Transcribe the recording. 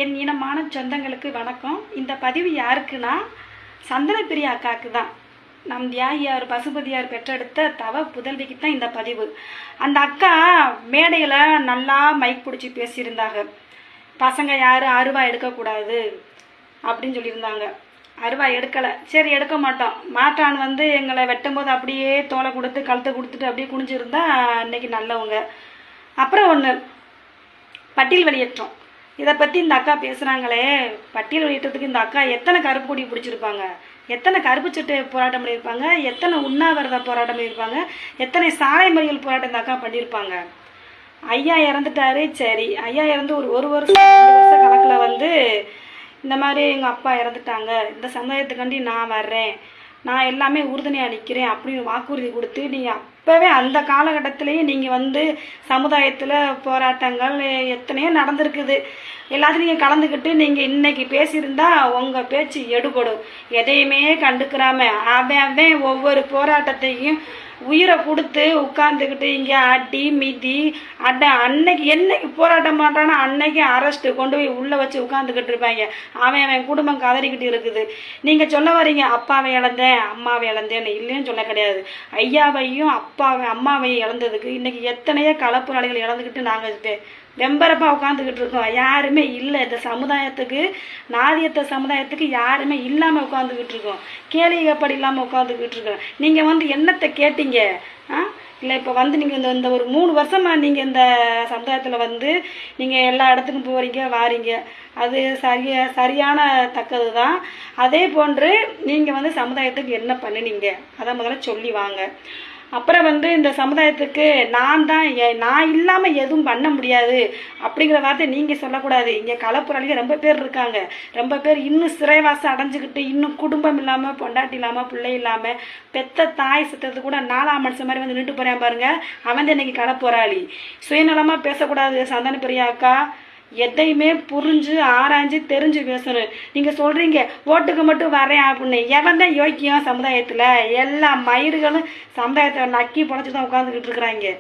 என் இனமான சொந்தங்களுக்கு வணக்கம். இந்த பதிவு யாருக்குன்னா சந்தனப்பிரியா அக்காவுக்கு தான். நம் தியாகியார் பசுபதியார் பெற்றெடுத்த தவ புதல்விக்கு தான் இந்த பதிவு. அந்த அக்கா மேடையில் நல்லா மைக் பிடிச்சி பேசியிருந்தாங்க. பசங்க யாரும் அருவா எடுக்கக்கூடாது அப்படின்னு சொல்லியிருந்தாங்க. அருவா எடுக்கலை, சரி எடுக்க மாட்டான்னு எங்களை வெட்டும்போது அப்படியே தோலை கொடுத்து கழுத்தை கொடுத்துட்டு அப்படியே குனிஞ்சிருந்தா இன்னைக்கு நல்லவங்க. அப்புறம் ஒன்று, பட்டியல் வெளியேற்றம். இதை பற்றி இந்த அக்கா பேசுகிறாங்களே, பட்டியல் வெளியிட்டதுக்கு இந்த அக்கா எத்தனை கருப்பு கொடி பிடிச்சிருப்பாங்க, எத்தனை கருப்பு சட்டை போராட்டம் பண்ணியிருப்பாங்க, எத்தனை உண்ணாவிரத போராட்டம் பண்ணியிருப்பாங்க, எத்தனை சாலை மறியல் போராட்டம் இந்த அக்கா பண்ணியிருப்பாங்க. ஐயா இறந்துட்டாரு, சரி ஐயா இறந்து ஒரு வருஷம் கணக்கில் இந்த மாதிரி எங்கள் அப்பா இறந்துட்டாங்க, இந்த சமுதாயத்துக்காண்டி நான் வர்றேன், நான் எல்லாமே உறுதுணையாக நிற்கிறேன் அப்படின்னு வாக்குறுதி கொடுத்து நீங்கள் அப்போவே அந்த காலகட்டத்திலேயே நீங்கள் சமுதாயத்தில் போராட்டங்கள் எத்தனையோ நடந்திருக்குது. எல்லாத்தையும் நீங்கள் கலந்துக்கிட்டு நீங்கள் இன்னைக்கு பேசியிருந்தா உங்கள் பேச்சு எடுபடும். எதையுமே கண்டுக்கிறாம அவன் ஒவ்வொரு போராட்டத்தையும் உயிரை கொடுத்து உட்காந்துக்கிட்டு இங்கே அடி மிதி அன்னைக்கு என்னைக்கு போராட்டம் பண்ணுறான்னா அன்னைக்கு அரெஸ்ட்டு கொண்டு போய் உள்ளே வச்சு உட்காந்துக்கிட்டு இருப்பாங்க. அவன் குடும்பம் கதறிக்கிட்டு இருக்குது. நீங்கள் சொல்ல வரீங்க அப்பாவை இழந்தேன் அம்மாவை இழந்தேன்னு, இல்லைன்னு சொல்ல கிடையாது. ஐயாவையும் அம்மாவையும் இழந்ததுக்கு இன்னைக்கு எத்தனையோ களப்பொறாளிகள் இழந்துக்கிட்டு நாங்கள் வெம்பரப்பாக உட்காந்துக்கிட்டு இருக்கோம். யாருமே இல்லை இந்த சமுதாயத்துக்கு, நாதியத்த சமுதாயத்துக்கு யாருமே இல்லாமல் உட்காந்துக்கிட்டு இருக்கோம். கேளிகைப்படி இல்லாமல் உட்காந்துக்கிட்டு இருக்கோம். நீங்கள் என்னத்தை கேட்டீங்க? இல்லை இப்போ நீங்கள் இந்த ஒரு 3 வருஷமாக நீங்கள் இந்த சமுதாயத்தில் நீங்கள் எல்லா இடத்துக்கும் போகிறீங்க வாரீங்க, அது சரியான தக்கது தான். அதே போன்று நீங்கள் சமுதாயத்துக்கு என்ன பண்ணினீங்க அதை முதல்ல சொல்லி வாங்க. அப்புறம் இந்த சமுதாயத்துக்கு நான் இல்லாமல் எதுவும் பண்ண முடியாது அப்படிங்கிற வார்த்தை நீங்கள் சொல்லக்கூடாது. இங்கே களப்புறாளிகள் ரொம்ப பேர் இருக்காங்க. ரொம்ப பேர் இன்னும் சிறைவாசம் அடைஞ்சிக்கிட்டு இன்னும் குடும்பம் இல்லாமல், பொண்டாட்டி இல்லாமல், பிள்ளை இல்லாமல், பெத்த தாய் சத்தத்து கூட 4ஆம் மனுஷன் மாதிரி நின்று போகிறேன் பாருங்க. அவன் இன்னைக்கு களப்போராளி. சுயநலமாக பேசக்கூடாது சந்தனப்பிரியா அக்கா. எதையுமே புரிஞ்சு ஆராய்ஞ்சு தெரிஞ்சு பேசணும். நீங்கள் சொல்கிறீங்க ஓட்டுக்கு மட்டும் வரேன் அப்படின்னு. எவன் தான் யோக்கியம் சமுதாயத்தில்? எல்லா மயிர்களும் சமுதாயத்தை நக்கி பொழைச்சி தான் உட்காந்துக்கிட்டு இருக்கிறாங்க.